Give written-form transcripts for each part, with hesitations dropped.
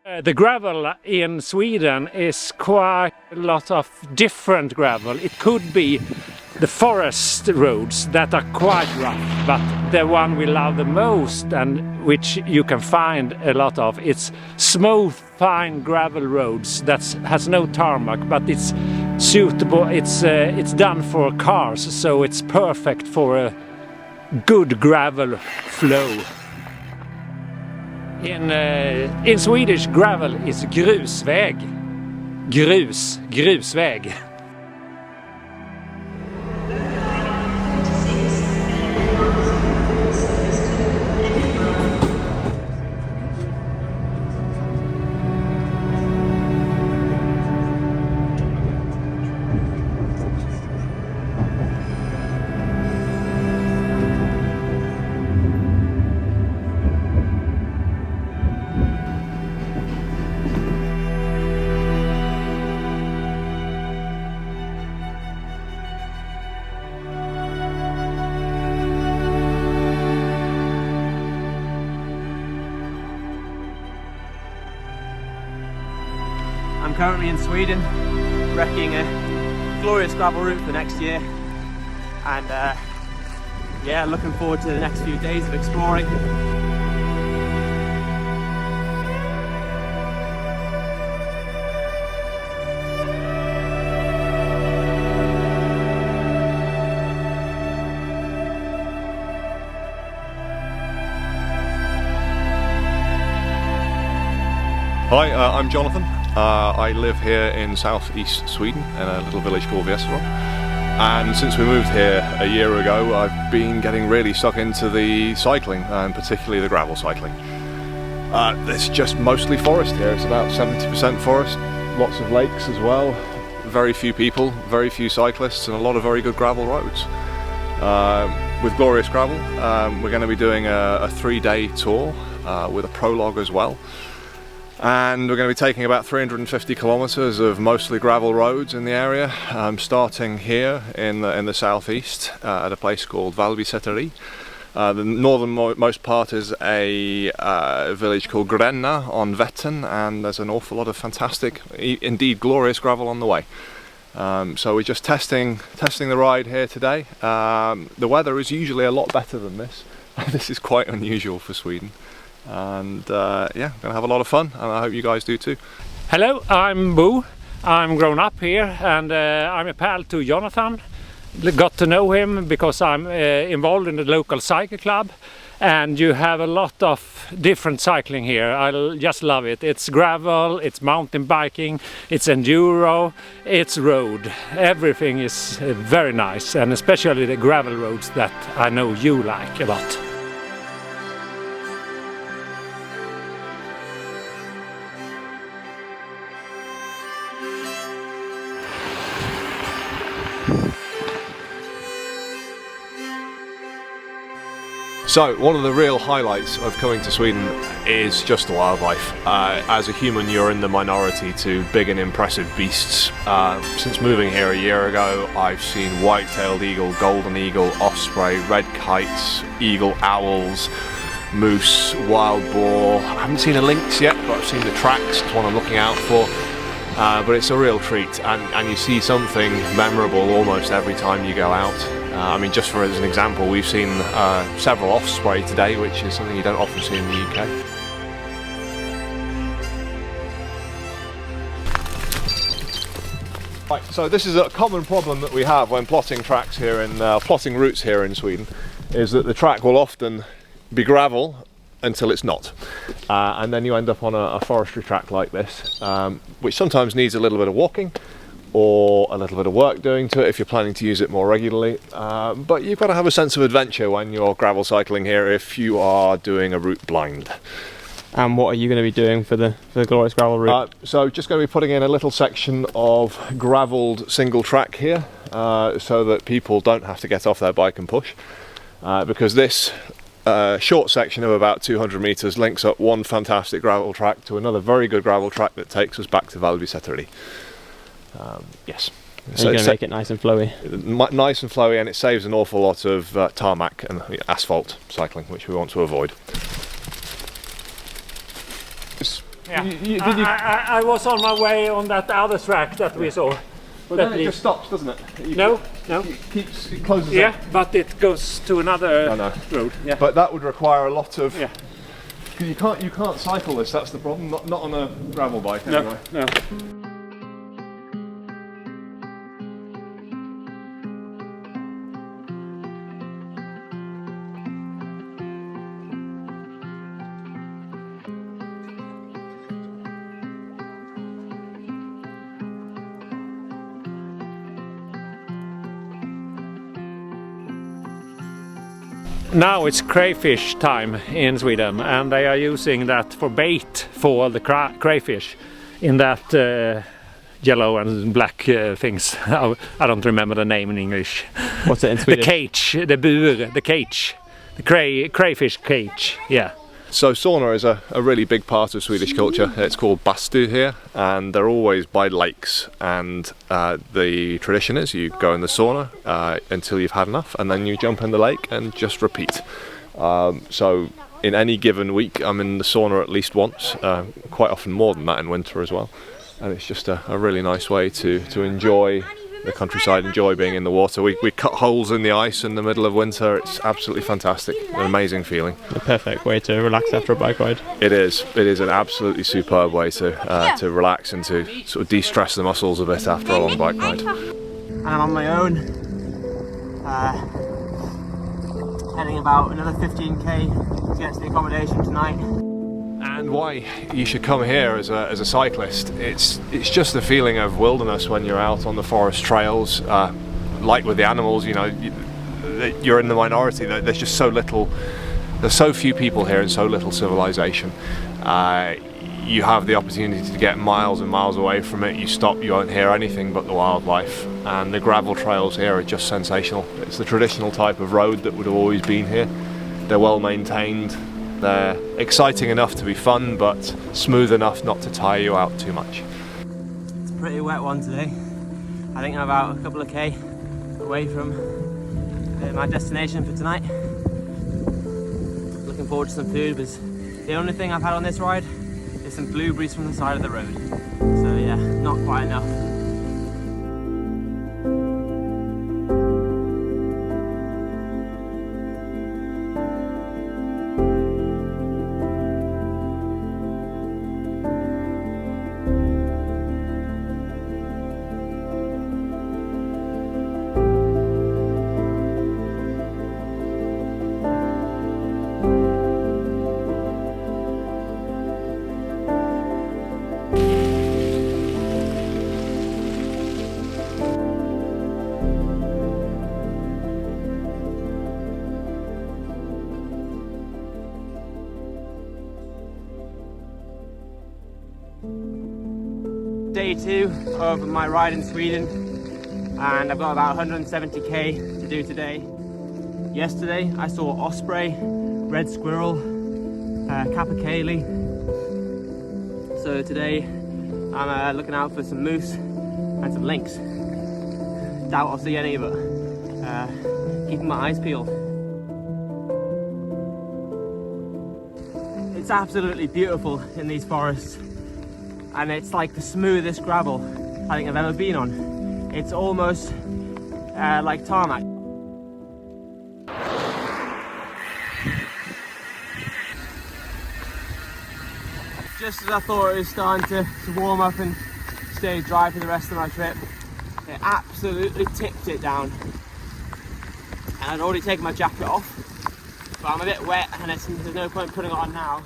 The gravel in Sweden is quite a lot of different gravel. It could be the forest roads that are quite rough, but the one we love the most and which you can find a lot of, it's smooth, fine gravel roads that has no tarmac, but it's suitable. It's done for cars, so it's perfect for a good gravel flow. In Swedish, gravel is grusväg. Grusväg. I'm currently in Sweden, wrecking a glorious gravel route for next year, and yeah, looking forward to the next few days of exploring. Hi, I'm Jonathan. I live here in southeast Sweden in a little village called Västerås, and since we moved here a year ago I've been getting really stuck into the cycling, and particularly the gravel cycling. It's just mostly forest here. It's about 70% forest, lots of lakes as well, very few people, very few cyclists, and a lot of very good gravel roads. With Glorious Gravel, we're going to be doing a 3-day tour with a prologue as well. And we're going to be taking about 350 kilometers of mostly gravel roads in the area, starting here in the southeast at a place called Valbysäteri. The northernmost part is a village called Gränna on Vättern, and there's an awful lot of fantastic, indeed glorious gravel on the way. So we're just testing the ride here today. The weather is usually a lot better than this. This is quite unusual for Sweden. And yeah, gonna have a lot of fun, and I hope you guys do too. Hello, I'm Bo. I'm grown up here, and I'm a pal to Jonathan. Got to know him because I'm involved in the local cycle club, and you have a lot of different cycling here. I just love it. It's gravel, it's mountain biking, it's enduro, it's road. Everything is very nice, and especially the gravel roads that I know you like a lot. So one of the real highlights of coming to Sweden is just the wildlife. As a human, you're in the minority to big and impressive beasts. Since moving here a year ago, I've seen white-tailed eagle, golden eagle, osprey, red kites, eagle owls, moose, wild boar. I haven't seen a lynx yet, but I've seen the tracks. It's one I'm looking out for. But it's a real treat, and you see something memorable almost every time you go out. I mean, just for as an example, we've seen several osprey today, which is something you don't often see in the UK. Right, so this is a common problem that we have when plotting tracks here in plotting routes here in Sweden, is that the track will often be gravel until it's not, and then you end up on a forestry track like this, which sometimes needs a little bit of walking or a little bit of work doing to it if you're planning to use it more regularly, but you've got to have a sense of adventure when you're gravel cycling here if you are doing a route blind. And what are you going to be doing for the glorious gravel route? So just going to be putting in a little section of gravelled single track here, so that people don't have to get off their bike and push, because this short section of about 200 metres links up one fantastic gravel track to another very good gravel track that takes us back to Valbysäteri. Yes. So you're going to make it nice and flowy? Nice and flowy, and it saves an awful lot of tarmac and asphalt cycling, which we want to avoid. Yeah. Did you? I was on my way on that other track that we saw. But then it just stops, doesn't it? No. It closes. Yeah, but it goes to another road. Yeah. But that would require a lot of. Yeah. You can't cycle this. That's the problem. Not on a gravel bike anyway. No. Now it's crayfish time in Sweden, and they are using that for bait for the crayfish in that yellow and black things. I don't remember the name in English. What's it in Swedish? The cage, the bur, the cage, the crayfish cage. Yeah. So sauna is a really big part of Swedish culture. It's called bastu here, and they're always by lakes. And the tradition is you go in the sauna until you've had enough, and then you jump in the lake and just repeat. So in any given week, I'm in the sauna at least once, quite often more than that in winter as well. And it's just a really nice way to enjoy the countryside, enjoy being in the water. We cut holes in the ice in the middle of winter. It's absolutely fantastic, an amazing feeling. The perfect way to relax after a bike ride. It is an absolutely superb way to relax and to sort of de-stress the muscles a bit after a long bike ride. And I'm on my own, heading about another 15k to get to the accommodation tonight. And why you should come here as a cyclist, it's just the feeling of wilderness when you're out on the forest trails, like with the animals, you know, you're in the minority. There's just so little, there's so few people here and so little civilization. You have the opportunity to get miles and miles away from it. You stop, you won't hear anything but the wildlife, and the gravel trails here are just sensational. It's the traditional type of road that would have always been here. They're well maintained. They're exciting enough to be fun, but smooth enough not to tire you out too much. It's a pretty wet one today. I think I'm about a couple of k away from my destination for tonight. Looking forward to some food, because the only thing I've had on this ride is some blueberries from the side of the road. So yeah, not quite enough. Day 2 of my ride in Sweden, and I've got about 170k to do today. Yesterday I saw osprey, red squirrel, capercaillie. So today I'm looking out for some moose and some lynx. Doubt I'll see any, but keeping my eyes peeled. It's absolutely beautiful in these forests. And it's like the smoothest gravel I think I've ever been on. It's almost like tarmac. Just as I thought it was starting to warm up and stay dry for the rest of my trip, it absolutely tipped it down. And I'd already taken my jacket off, but I'm a bit wet and there's no point putting it on now.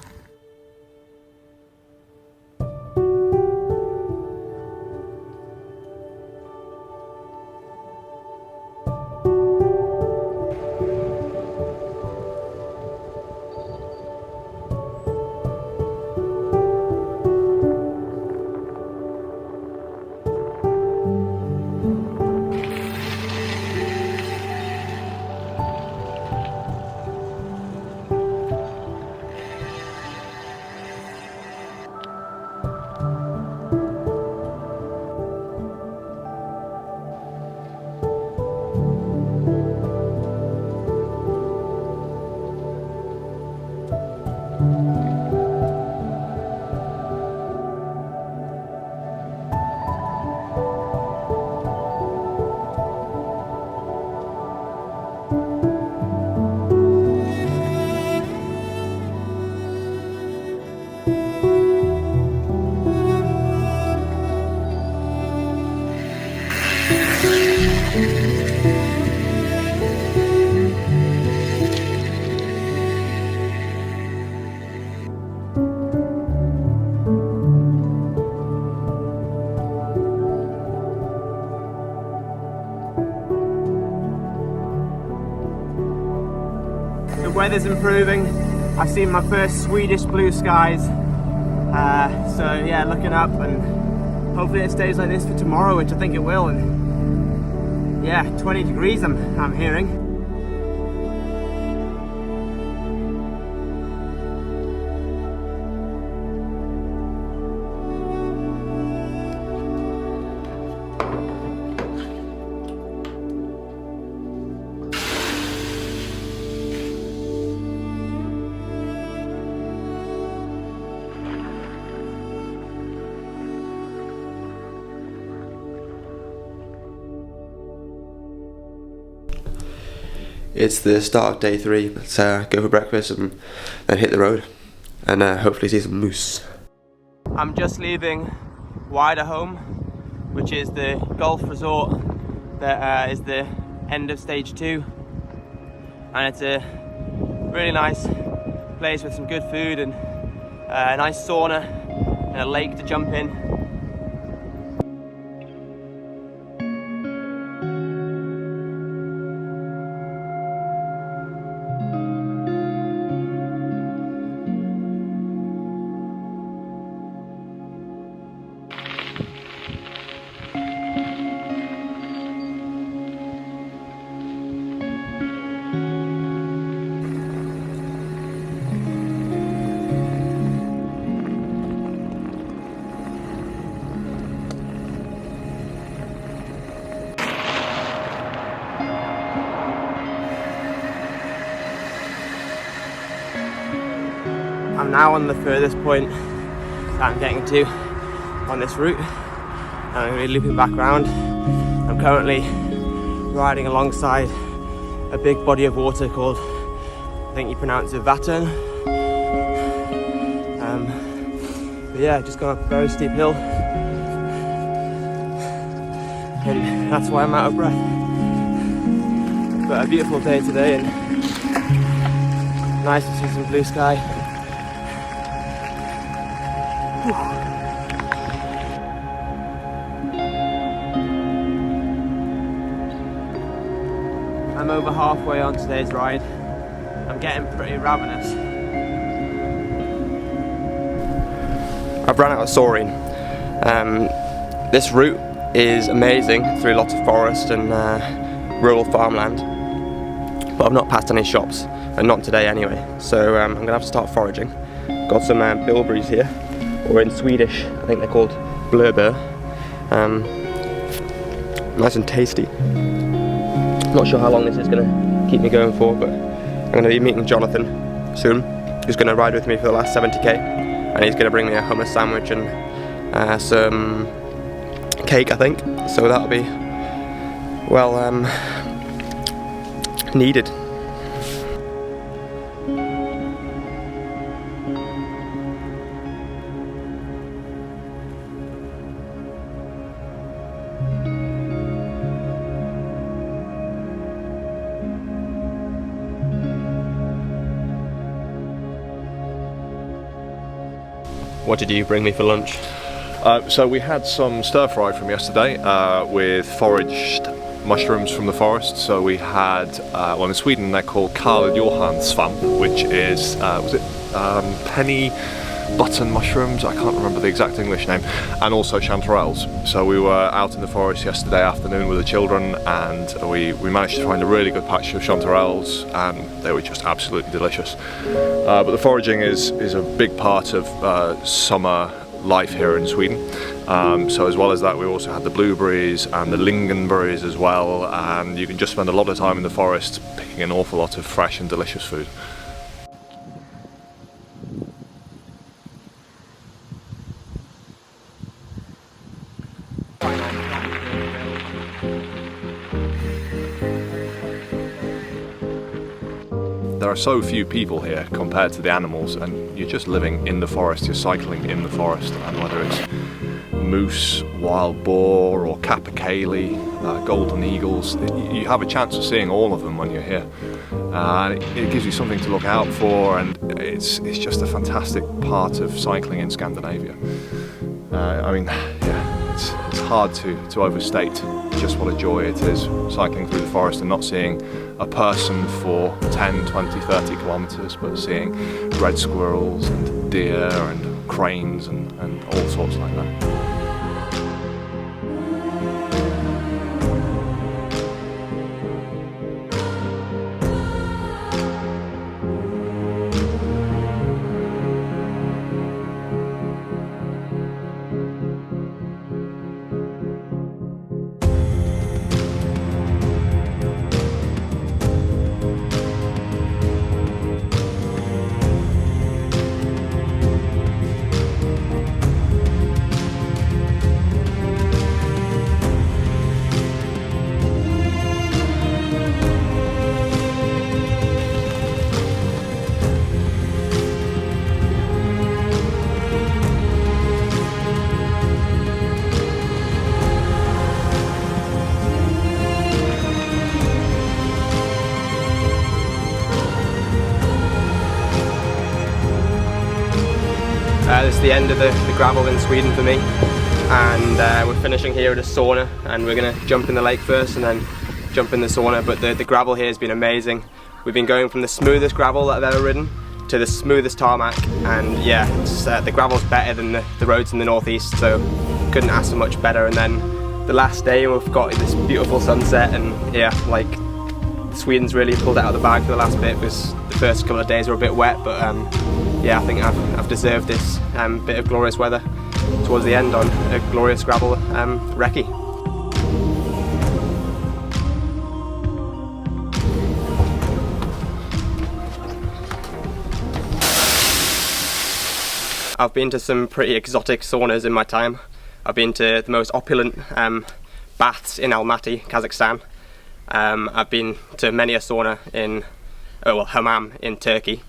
weather's improving. I've seen my first Swedish blue skies. So yeah, looking up, and hopefully it stays like this for tomorrow, which I think it will. And yeah, 20 degrees I'm hearing. It's the start of day 3. Let's go for breakfast and then hit the road and hopefully see some moose. I'm just leaving Wider Home, which is the golf resort that is the end of stage 2, and it's a really nice place with some good food and a nice sauna and a lake to jump in. I'm now on the furthest point that I'm getting to on this route, and I'm going to be looping back around. I'm currently riding alongside a big body of water called, I think you pronounce it Vattern. But yeah, just gone up a very steep hill, and that's why I'm out of breath. But a beautiful day today, and nice to see some blue sky. I'm over halfway on today's ride. I'm getting pretty ravenous. I've run out of saurine. This route is amazing through lots of forest and rural farmland, but I've not passed any shops, and not today anyway, so I'm going to have to start foraging. Got some bilberries here, or in Swedish I think they're called blöbär. Nice and tasty. Not sure how long this is going to keep me going for, but I'm going to be meeting Jonathan soon, who's going to ride with me for the last 70k, and he's going to bring me a hummus sandwich and some cake, I think, so that'll be, well, needed. What did you bring me for lunch? So we had some stir fry from yesterday with foraged mushrooms from the forest. So we had, well, in Sweden they're called Karl Johan's svamp, which is, was it penny button mushrooms? I can't remember the exact English name. And also chanterelles. So we were out in the forest yesterday afternoon with the children, and we managed to find a really good patch of chanterelles, and they were just absolutely delicious. But the foraging is a big part of summer life here in Sweden. So as well as that, we also had the blueberries and the lingonberries as well, and you can just spend a lot of time in the forest picking an awful lot of fresh and delicious food. There are so few people here compared to the animals, and you're just living in the forest, you're cycling in the forest, and whether it's moose, wild boar or capercaillie, golden eagles, you have a chance of seeing all of them when you're here. And it gives you something to look out for, and it's just a fantastic part of cycling in Scandinavia. I mean, yeah, it's hard to overstate just what a joy it is cycling through the forest and not seeing a person for 10, 20, 30 kilometers, but seeing red squirrels and deer and cranes and all sorts like that. This is the end of the gravel in Sweden for me, and we're finishing here at a sauna, and we're going to jump in the lake first and then jump in the sauna. But the gravel here has been amazing. We've been going from the smoothest gravel that I've ever ridden to the smoothest tarmac, and yeah, it's, the gravel's better than the roads in the northeast, so couldn't ask for much better. And then the last day we've got this beautiful sunset, and yeah, like Sweden's really pulled it out of the bag for the last bit, because the first couple of days were a bit wet, but yeah, I think I've deserved this bit of glorious weather towards the end on a glorious gravel recce. I've been to some pretty exotic saunas in my time. I've been to the most opulent baths in Almaty, Kazakhstan. I've been to many a sauna in, hammam in Turkey.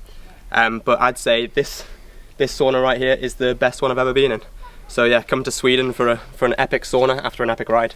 But I'd say this sauna right here is the best one I've ever been in. So yeah, come to Sweden for an epic sauna after an epic ride.